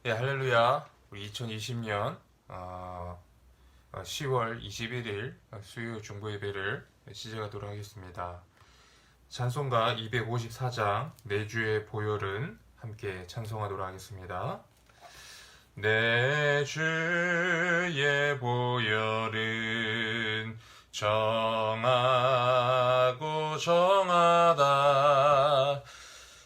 예, 할렐루야. 우리 2020년 10월 21일 수요 중보 예배를 시작하도록 하겠습니다. 찬송가 254장 내 주의 보혈은 함께 찬송하도록 하겠습니다. 내 주의 보혈은 정하고 정하다.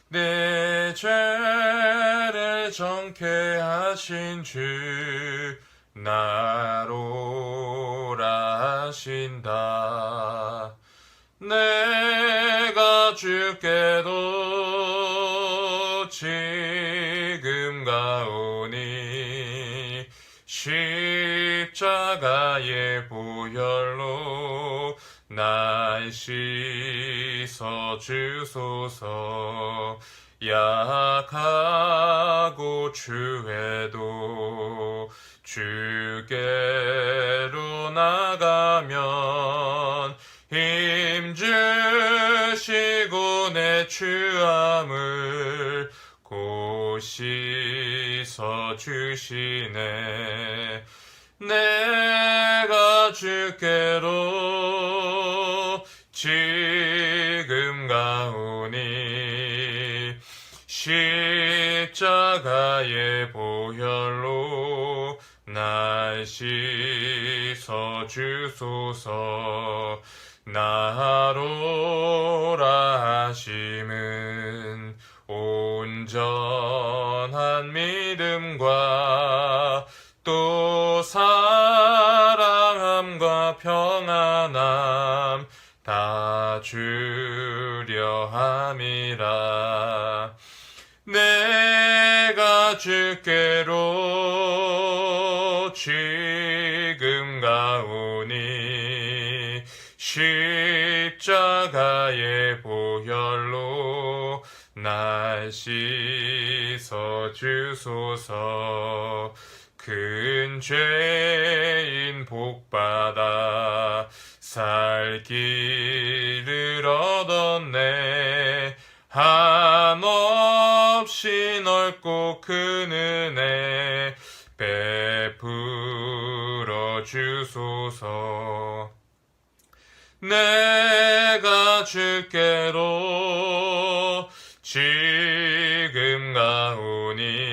내 죄를 정케 하신 주 나로라 하신다. 내가 주께도 지금 가오니 십자가의 보혈로 날 씻어 주소서. 약하고 추해도 주께로 나가면 힘주시고 내 추함을 곧 씻어 주시네. 내가 주께로 지금 가오니 십자가의 보혈로 날 씻어 주소서. 나로라 하심은 온전한 믿음과 또 사랑함과 평안함 다 주려 함이라. 내가 주께로 지금 가오니 십자가의 보혈로 날 씻어 주소서. 큰 죄인 복받아 살 길을 얻었네. 한없이 넓고 큰 은혜 베풀어 주소서. 내가 주께로 지금 가오니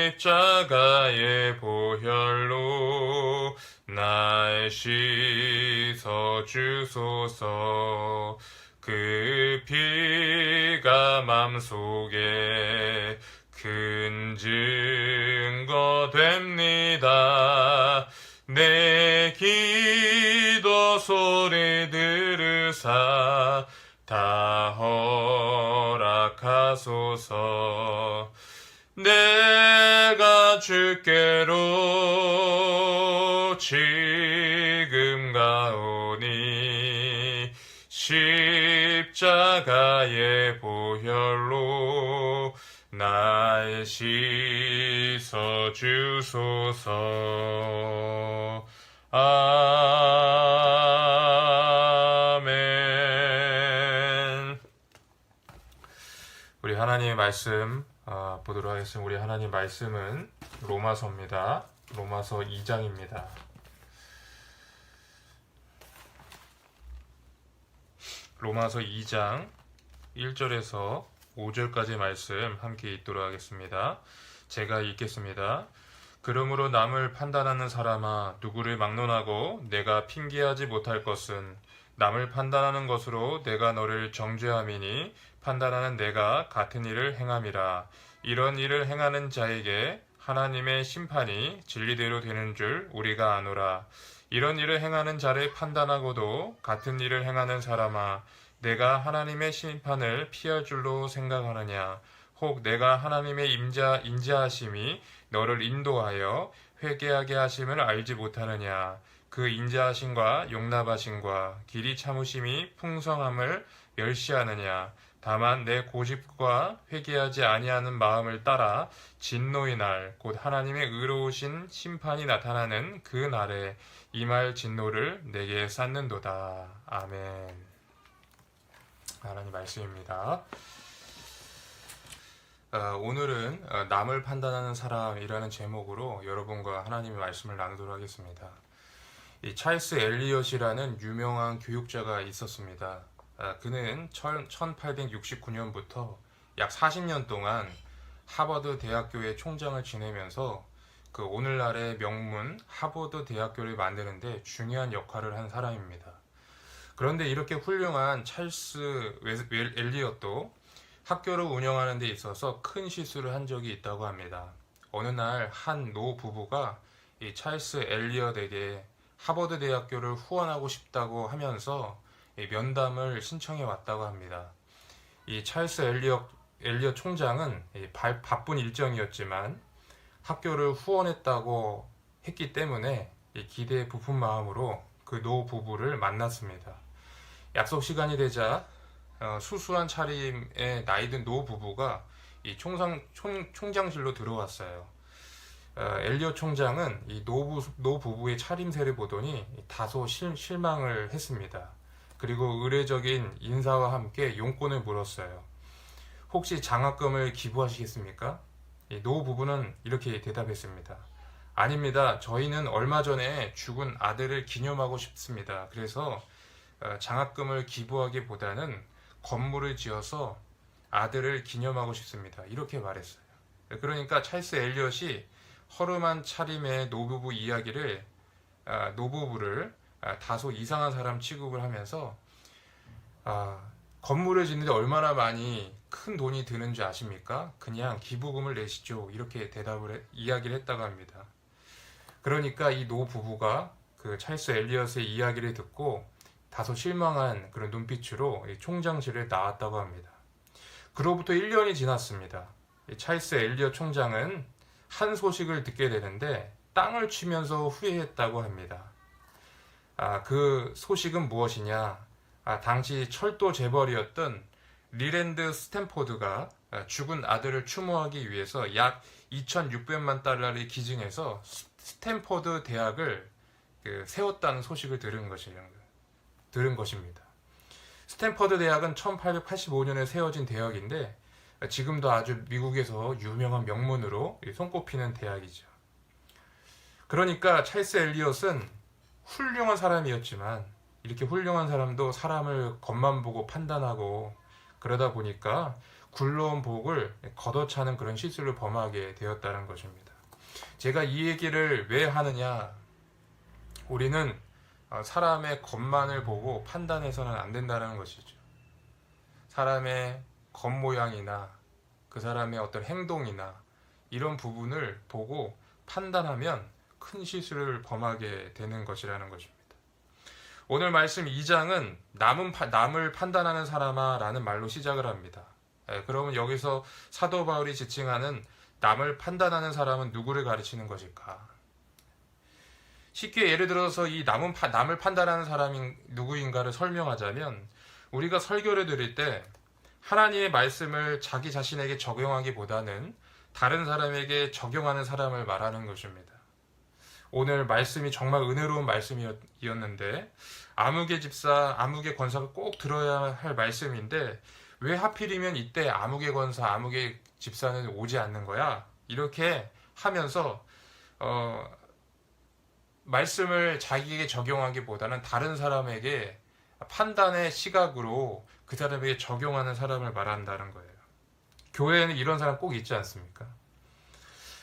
십자가의 보혈로 날 씻어 주소서. 그 피가 맘속에 큰 증거 됩니다. 내 기도 소리 들으사 다 허락하소서. 내가 주께로 지금 가오니 십자가의 보혈로 날 씻어 주소서. 아멘. 우리 하나님의 말씀 보도록 하겠습니다. 우리 하나님 말씀은 로마서입니다. 로마서 2장입니다. 로마서 2장 1절에서 5절까지 말씀 함께 읽도록 하겠습니다. 제가 읽겠습니다. 그러므로 남을 판단하는 사람아, 누구를 막론하고 내가 핑계하지 못할 것은 남을 판단하는 것으로 내가 너를 정죄함이니 판단하는 내가 같은 일을 행함이라. 이런 일을 행하는 자에게 하나님의 심판이 진리대로 되는 줄 우리가 아노라. 이런 일을 행하는 자를 판단하고도 같은 일을 행하는 사람아, 내가 하나님의 심판을 피할 줄로 생각하느냐? 혹 내가 하나님의 인자하심이 너를 인도하여 회개하게 하심을 알지 못하느냐? 그 인자하심과 용납하심과 길이 참으심이 풍성함을 멸시하느냐? 다만 내 고집과 회개하지 아니하는 마음을 따라 진노의 날, 곧 하나님의 의로우신 심판이 나타나는 그 날에 임할 진노를 내게 쌓는도다. 아멘. 하나님 말씀입니다. 오늘은 남을 판단하는 사람이라는 제목으로 여러분과 하나님의 말씀을 나누도록 하겠습니다. 이 찰스 엘리엇이라는 유명한 교육자가 있었습니다. 그는 1869년부터 약 40년 동안 하버드 대학교의 총장을 지내면서 그 오늘날의 명문 하버드 대학교를 만드는데 중요한 역할을 한 사람입니다. 그런데 이렇게 훌륭한 찰스 엘리엇도 학교를 운영하는 데 있어서 큰 실수를 한 적이 있다고 합니다. 어느 날 한 노 부부가 이 찰스 엘리엇에게 하버드 대학교를 후원하고 싶다고 하면서 면담을 신청해 왔다고 합니다. 이 찰스 엘리엇 총장은 바쁜 일정이었지만 학교를 후원했다고 했기 때문에 기대에 부푼 마음으로 그 노 부부를 만났습니다. 약속 시간이 되자 수수한 차림의 나이든 노 부부가 이 총장실로 들어왔어요. 엘리엇 총장은 이 노 부부의 차림새를 보더니 다소 실망을 했습니다. 그리고 의례적인 인사와 함께 용건을 물었어요. 혹시 장학금을 기부하시겠습니까? 이 노 부부는 이렇게 대답했습니다. 아닙니다. 저희는 얼마 전에 죽은 아들을 기념하고 싶습니다. 그래서 장학금을 기부하기보다는 건물을 지어서 아들을 기념하고 싶습니다. 이렇게 말했어요. 그러니까 찰스 엘리엇이 허름한 차림의 노부부 이야기를 노부부를 다소 이상한 사람 취급을 하면서 건물을 짓는데 얼마나 많이 큰 돈이 드는 줄 아십니까? 그냥 기부금을 내시죠. 이렇게 이야기를 했다고 합니다. 그러니까 이 노부부가 그 찰스 엘리엇의 이야기를 듣고 다소 실망한 그런 눈빛으로 총장실에 나왔다고 합니다. 그로부터 1년이 지났습니다. 찰스 엘리엇 총장은 한 소식을 듣게 되는데 땅을 치면서 후회했다고 합니다. 그 소식은 무엇이냐? 당시 철도 재벌이었던 리랜드 스탠포드가 죽은 아들을 추모하기 위해서 약 2,600만 달러를 기증해서 스탠포드 대학을 세웠다는 소식을 들은 것입니다. 스탠퍼드 대학은 1885년에 세워진 대학인데 지금도 아주 미국에서 유명한 명문으로 손꼽히는 대학이죠. 그러니까 찰스 엘리엇은 훌륭한 사람이었지만 이렇게 훌륭한 사람도 사람을 겉만 보고 판단하고 그러다 보니까 굴러온 복을 걷어차는 그런 실수를 범하게 되었다는 것입니다. 제가 이 얘기를 왜 하느냐? 우리는 사람의 겉만을 보고 판단해서는 안 된다는 것이죠. 사람의 겉모양이나 그 사람의 어떤 행동이나 이런 부분을 보고 판단하면 큰 실수를 범하게 되는 것이라는 것입니다. 오늘 말씀 2장은 남을 판단하는 사람아 라는 말로 시작을 합니다. 그러면 여기서 사도 바울이 지칭하는 남을 판단하는 사람은 누구를 가르치는 것일까? 쉽게 예를 들어서 이 남을 판단하는 사람이 누구인가를 설명하자면 우리가 설교를 드릴 때 하나님의 말씀을 자기 자신에게 적용하기보다는 다른 사람에게 적용하는 사람을 말하는 것입니다. 오늘 말씀이 정말 은혜로운 말씀이었는데 아무개 집사, 아무개 권사가 꼭 들어야 할 말씀인데 왜 하필이면 이때 아무개 권사, 아무개 집사는 오지 않는 거야? 이렇게 하면서 말씀을 자기에게 적용하기보다는 다른 사람에게 판단의 시각으로 그 사람에게 적용하는 사람을 말한다는 거예요. 교회에는 이런 사람 꼭 있지 않습니까?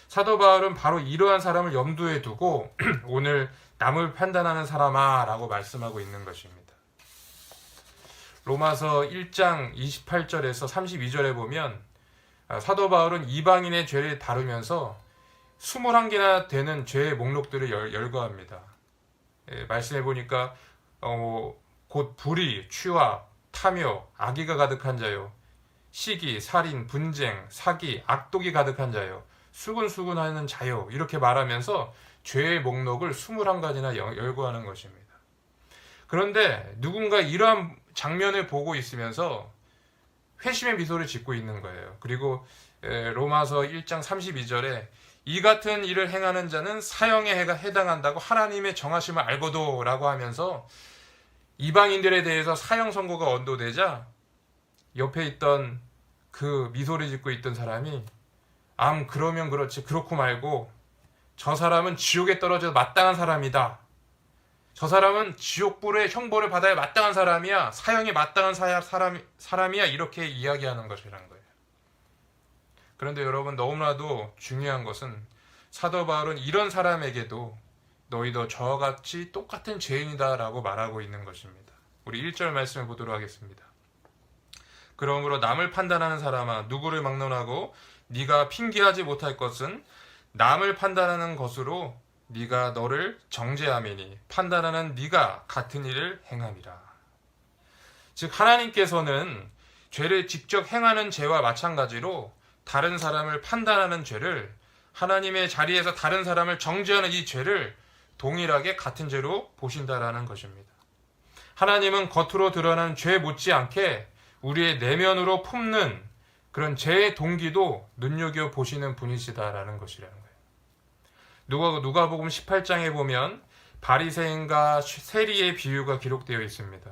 사도 바울은 바로 이러한 사람을 염두에 두고 오늘 남을 판단하는 사람아 라고 말씀하고 있는 것입니다. 로마서 1장 28절에서 32절에 보면 사도 바울은 이방인의 죄를 다루면서 21개나 되는 죄의 목록들을 열거합니다. 말씀해 보니까 곧 불의, 취와 탐욕, 악의가 가득한 자요, 시기, 살인, 분쟁, 사기, 악독이 가득한 자요, 수군수군하는 자요, 이렇게 말하면서 죄의 목록을 21가지나 열거하는 것입니다. 그런데 누군가 이러한 장면을 보고 있으면서 회심의 미소를 짓고 있는 거예요. 그리고 로마서 1장 32절에 이 같은 일을 행하는 자는 사형에 해당한다고 하나님의 정하심을 알고도 라고 하면서 이방인들에 대해서 사형 선고가 언도되자 옆에 있던 그 미소를 짓고 있던 사람이 그러면 그렇지 그렇고 말고 저 사람은 지옥에 떨어져 마땅한 사람이다. 저 사람은 지옥불의 형벌을 받아야 마땅한 사람이야. 사형에 마땅한 사람이야. 이렇게 이야기하는 것이라는 거예요. 그런데 여러분 너무나도 중요한 것은 사도 바울은 이런 사람에게도 너희도 저와 같이 똑같은 죄인이다라고 말하고 있는 것입니다. 우리 1절 말씀을 보도록 하겠습니다. 그러므로 남을 판단하는 사람아 누구를 막론하고 네가 핑계하지 못할 것은 남을 판단하는 것으로 네가 너를 정죄하매니 판단하는 네가 같은 일을 행함이라. 즉 하나님께서는 죄를 직접 행하는 죄와 마찬가지로 다른 사람을 판단하는 죄를 하나님의 자리에서 다른 사람을 정죄하는 이 죄를 동일하게 같은 죄로 보신다라는 것입니다. 하나님은 겉으로 드러나는 죄 못지않게 우리의 내면으로 품는 그런 죄의 동기도 눈여겨보시는 분이시다라는 것이라는 거예요. 누가복음 18장에 보면 바리새인과 세리의 비유가 기록되어 있습니다.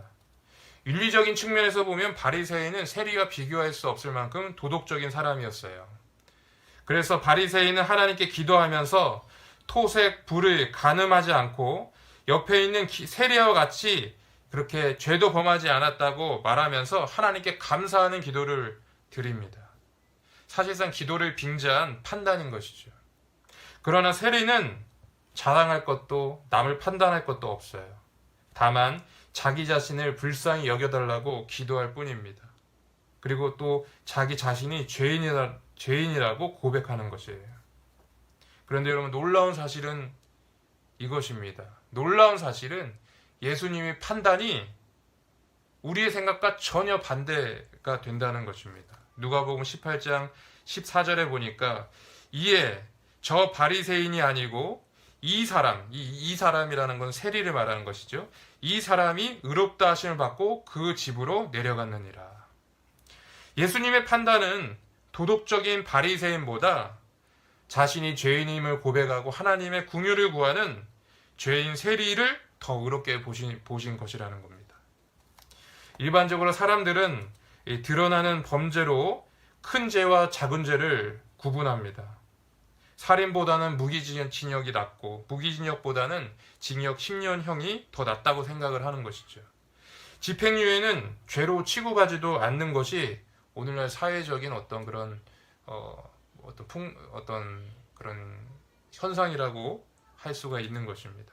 윤리적인 측면에서 보면 바리새인은 세리와 비교할 수 없을 만큼 도덕적인 사람이었어요. 그래서 바리새인은 하나님께 기도하면서 토색, 불을 간음하지 않고 옆에 있는 세리와 같이 그렇게 죄도 범하지 않았다고 말하면서 하나님께 감사하는 기도를 드립니다. 사실상 기도를 빙자한 판단인 것이죠. 그러나 세리는 자랑할 것도 남을 판단할 것도 없어요. 다만 자기 자신을 불쌍히 여겨달라고 기도할 뿐입니다. 그리고 또 자기 자신이 죄인이라고 고백하는 것이에요. 그런데 여러분 놀라운 사실은 이것입니다. 놀라운 사실은 예수님의 판단이 우리의 생각과 전혀 반대가 된다는 것입니다. 누가복음 18장 14절에 보니까 이에 저 바리새인이 아니고 이 사람이라는 건 세리를 말하는 것이죠. 이 사람이 의롭다 하심을 받고 그 집으로 내려갔느니라. 예수님의 판단은 도덕적인 바리새인보다 자신이 죄인임을 고백하고 하나님의 긍휼을 구하는 죄인 세리를 더 의롭게 보신 것이라는 겁니다. 일반적으로 사람들은 드러나는 범죄로 큰 죄와 작은 죄를 구분합니다. 살인보다는 무기징역이 낫고 무기징역보다는 징역 10년형이 더 낫다고 생각을 하는 것이죠. 집행유예는 죄로 취급하지도 않는 것이 오늘날 사회적인 어떤 그런 그런 현상이라고 할 수가 있는 것입니다.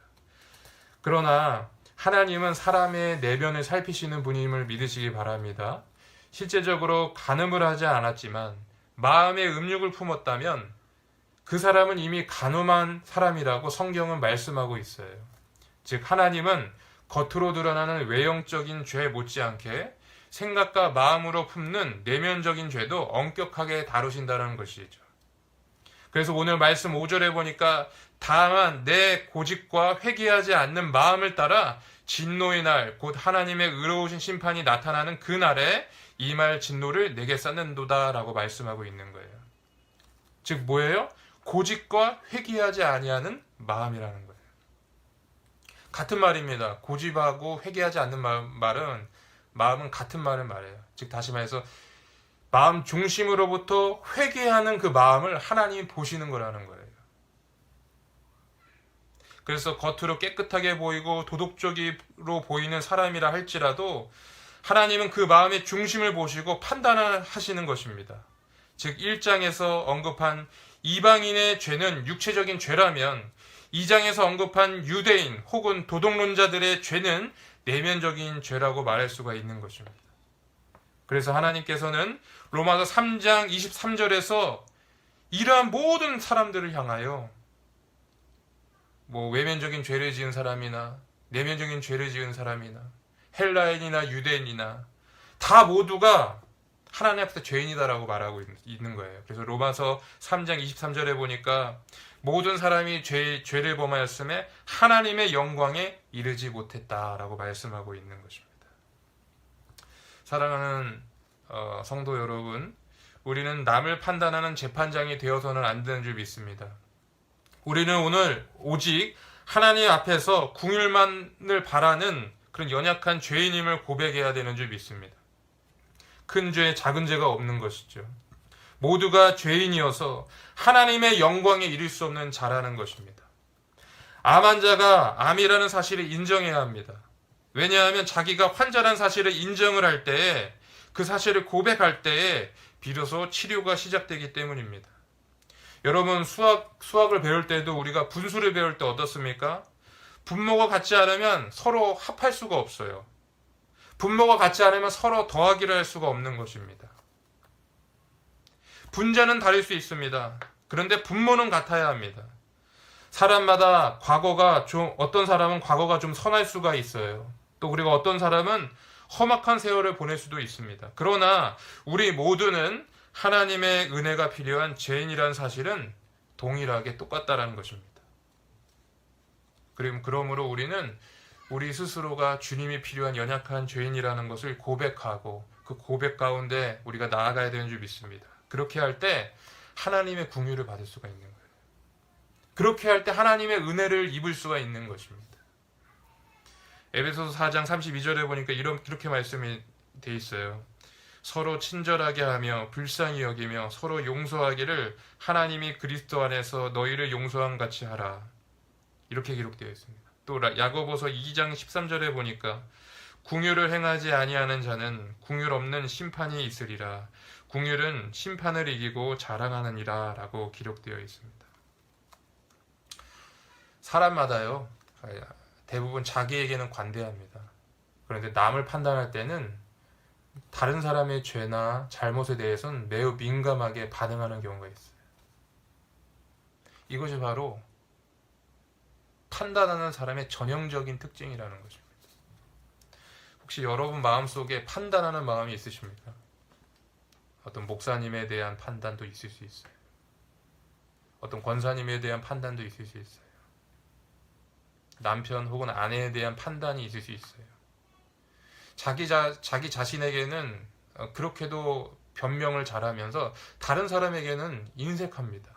그러나 하나님은 사람의 내면을 살피시는 분임을 믿으시기 바랍니다. 실제적으로 간음을 하지 않았지만 마음의 음욕을 품었다면 그 사람은 이미 간음한 사람이라고 성경은 말씀하고 있어요. 즉 하나님은 겉으로 드러나는 외형적인 죄 못지않게 생각과 마음으로 품는 내면적인 죄도 엄격하게 다루신다는 것이죠. 그래서 오늘 말씀 5절에 보니까 다만 내 고집과 회개하지 않는 마음을 따라 진노의 날 곧 하나님의 의로우신 심판이 나타나는 그 날에 이 말 진노를 내게 쌓는도다 라고 말씀하고 있는 거예요. 즉 뭐예요? 고집과 회개하지 아니하는 마음이라는 거예요. 같은 말입니다. 고집하고 회개하지 않는 마음은 같은 말을 말해요. 즉 다시 말해서 마음 중심으로부터 회개하는 그 마음을 하나님이 보시는 거라는 거예요. 그래서 겉으로 깨끗하게 보이고 도덕적으로 보이는 사람이라 할지라도 하나님은 그 마음의 중심을 보시고 판단을 하시는 것입니다. 즉 1장에서 언급한 이방인의 죄는 육체적인 죄라면 2장에서 언급한 유대인 혹은 도덕론자들의 죄는 내면적인 죄라고 말할 수가 있는 것입니다. 그래서 하나님께서는 로마서 3장 23절에서 이러한 모든 사람들을 향하여 외면적인 죄를 지은 사람이나 내면적인 죄를 지은 사람이나 헬라인이나 유대인이나 다 모두가 하나님 앞에서 죄인이다라고 말하고 있는 거예요. 그래서 로마서 3장 23절에 보니까 모든 사람이 죄를 범하였음에 하나님의 영광에 이르지 못했다라고 말씀하고 있는 것입니다. 사랑하는 성도 여러분, 우리는 남을 판단하는 재판장이 되어서는 안 되는 줄 믿습니다. 우리는 오늘 오직 하나님 앞에서 긍휼만을 바라는 그런 연약한 죄인임을 고백해야 되는 줄 믿습니다. 큰 죄, 작은 죄가 없는 것이죠. 모두가 죄인이어서 하나님의 영광에 이를 수 없는 자라는 것입니다. 암 환자가 암이라는 사실을 인정해야 합니다. 왜냐하면 자기가 환자라는 사실을 인정을 할 때에, 그 사실을 고백할 때에 비로소 치료가 시작되기 때문입니다. 여러분, 수학을 배울 때도 우리가 분수를 배울 때 어떻습니까? 분모가 같지 않으면 서로 합할 수가 없어요. 분모가 같지 않으면 서로 더하기를 할 수가 없는 것입니다. 분자는 다를 수 있습니다. 그런데 분모는 같아야 합니다. 사람마다 어떤 사람은 과거가 좀 선할 수가 있어요. 또 그리고 어떤 사람은 험악한 세월을 보낼 수도 있습니다. 그러나 우리 모두는 하나님의 은혜가 필요한 죄인이라는 사실은 동일하게 똑같다라는 것입니다. 그러므로 우리는 우리 스스로가 주님이 필요한 연약한 죄인이라는 것을 고백하고, 그 고백 가운데 우리가 나아가야 되는 줄 믿습니다. 그렇게 할 때 하나님의 긍휼을 받을 수가 있는 거예요. 그렇게 할 때 하나님의 은혜를 입을 수가 있는 것입니다. 에베소서 4장 32절에 보니까 이렇게 말씀이 돼 있어요. 서로 친절하게 하며 불쌍히 여기며 서로 용서하기를 하나님이 그리스도 안에서 너희를 용서한 같이 하라. 이렇게 기록되어 있습니다. 또 야고보서 2장 13절에 보니까 긍휼을 행하지 아니하는 자는 긍휼 없는 심판이 있으리라. 긍휼은 심판을 이기고 자랑하느니라 라고 기록되어 있습니다. 사람마다요, 대부분 자기에게는 관대합니다. 그런데 남을 판단할 때는 다른 사람의 죄나 잘못에 대해서는 매우 민감하게 반응하는 경우가 있어요. 이것이 바로 판단하는 사람의 전형적인 특징이라는 것입니다. 혹시 여러분 마음속에 판단하는 마음이 있으십니까? 어떤 목사님에 대한 판단도 있을 수 있어요. 어떤 권사님에 대한 판단도 있을 수 있어요. 남편 혹은 아내에 대한 판단이 있을 수 있어요. 자기 자신에게는 그렇게도 변명을 잘하면서 다른 사람에게는 인색합니다.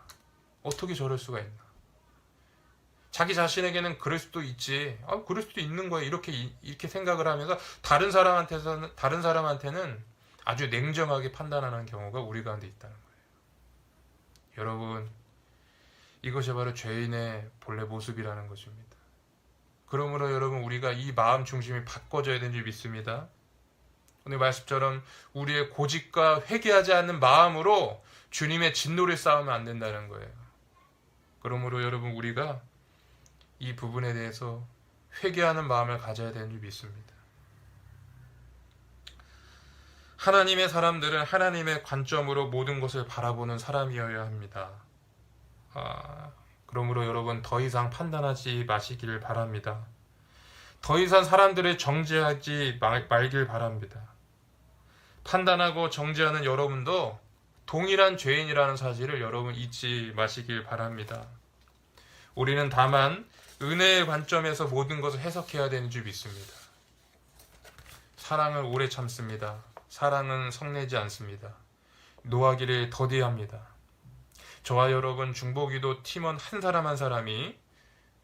어떻게 저럴 수가 있나? 자기 자신에게는 그럴 수도 있지, 그럴 수도 있는 거예요. 이렇게 생각을 하면서 다른 사람한테는 아주 냉정하게 판단하는 경우가 우리 가운데 있다는 거예요. 여러분, 이것이 바로 죄인의 본래 모습이라는 것입니다. 그러므로 여러분, 우리가 이 마음 중심이 바꿔져야 되는 줄 믿습니다. 오늘 말씀처럼 우리의 고집과 회개하지 않는 마음으로 주님의 진노를 쌓으면 안 된다는 거예요. 그러므로 여러분, 우리가 이 부분에 대해서 회개하는 마음을 가져야 되는 줄 믿습니다. 하나님의 사람들은 하나님의 관점으로 모든 것을 바라보는 사람이어야 합니다. 그러므로 여러분, 더 이상 판단하지 마시길 바랍니다. 더 이상 사람들을 정죄하지 말길 바랍니다. 판단하고 정죄하는 여러분도 동일한 죄인이라는 사실을 여러분 잊지 마시길 바랍니다. 우리는 다만 은혜의 관점에서 모든 것을 해석해야 되는 줄 믿습니다. 사랑은 오래 참습니다. 사랑은 성내지 않습니다. 노하기를 더디합니다. 저와 여러분 중보기도 팀원 한 사람 한 사람이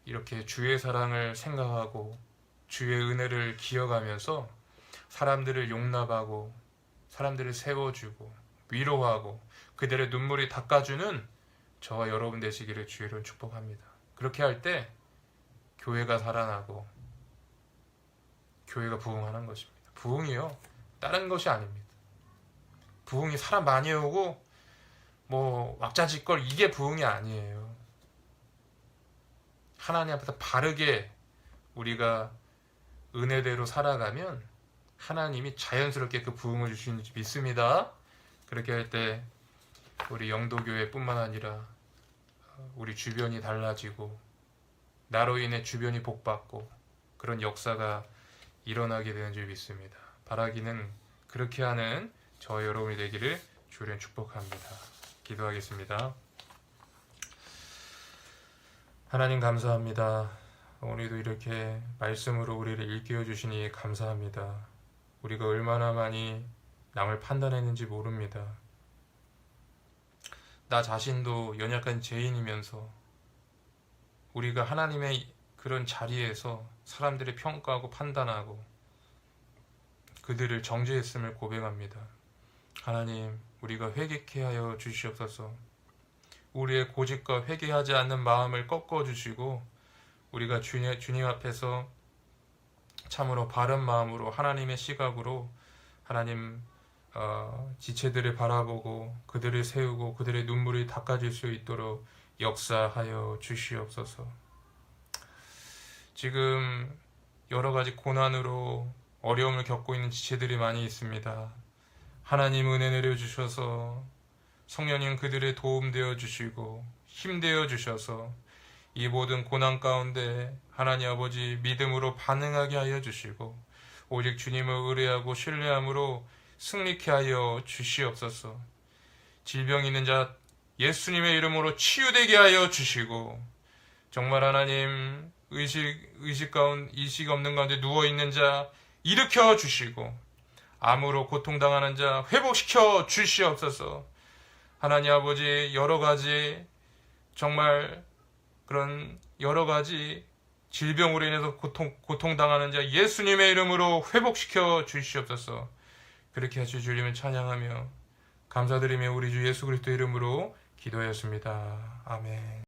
이렇게 주의 사랑을 생각하고 주의 은혜를 기억하면서 사람들을 용납하고 사람들을 세워주고 위로하고 그들의 눈물이 닦아주는 저와 여러분 되시기를 주의로 축복합니다. 그렇게 할 때 교회가 살아나고 교회가 부흥하는 것입니다. 부흥이요, 다른 것이 아닙니다. 부흥이 사람 많이 오고 왁자지껄, 이게 부흥이 아니에요. 하나님 앞에서 바르게 우리가 은혜대로 살아가면 하나님이 자연스럽게 그 부흥을 주시는 줄 믿습니다. 그렇게 할 때 우리 영도교회뿐만 아니라 우리 주변이 달라지고 나로 인해 주변이 복받고 그런 역사가 일어나게 되는 줄 믿습니다. 바라기는 그렇게 하는 저와 여러분이 되기를 주를 축복합니다. 기도하겠습니다. 하나님 감사합니다. 오늘도 이렇게 말씀으로 우리를 일깨워 주시니 감사합니다. 우리가 얼마나 많이 남을 판단했는지 모릅니다. 나 자신도 연약한 죄인이면서 우리가 하나님의 그런 자리에서 사람들을 평가하고 판단하고 그들을 정죄했음을 고백합니다. 하나님, 우리가 회개케 하여 주시옵소서. 우리의 고집과 회개하지 않는 마음을 꺾어 주시고 우리가 주님 앞에서 참으로 바른 마음으로 하나님의 시각으로 하나님 지체들을 바라보고 그들을 세우고 그들의 눈물이 닦아질 수 있도록 역사하여 주시옵소서. 지금 여러 가지 고난으로 어려움을 겪고 있는 지체들이 많이 있습니다. 하나님 은혜 내려주셔서 성령님 그들의 도움되어 주시고 힘되어 주셔서 이 모든 고난 가운데 하나님 아버지 믿음으로 반응하게 하여 주시고 오직 주님을 의뢰하고 신뢰함으로 승리케 하여 주시옵소서. 질병 있는 자 예수님의 이름으로 치유되게 하여 주시고 정말 하나님 의식 없는 가운데 누워있는 자 일으켜 주시고 암으로 고통당하는 자 회복시켜 주시옵소서. 하나님 아버지 여러 가지 정말 그런 여러 가지 질병으로 인해서 고통당하는 자 예수님의 이름으로 회복시켜 주시옵소서. 그렇게 하실 주님을 찬양하며 감사드리며 우리 주 예수 그리스도 이름으로 기도하였습니다. 아멘.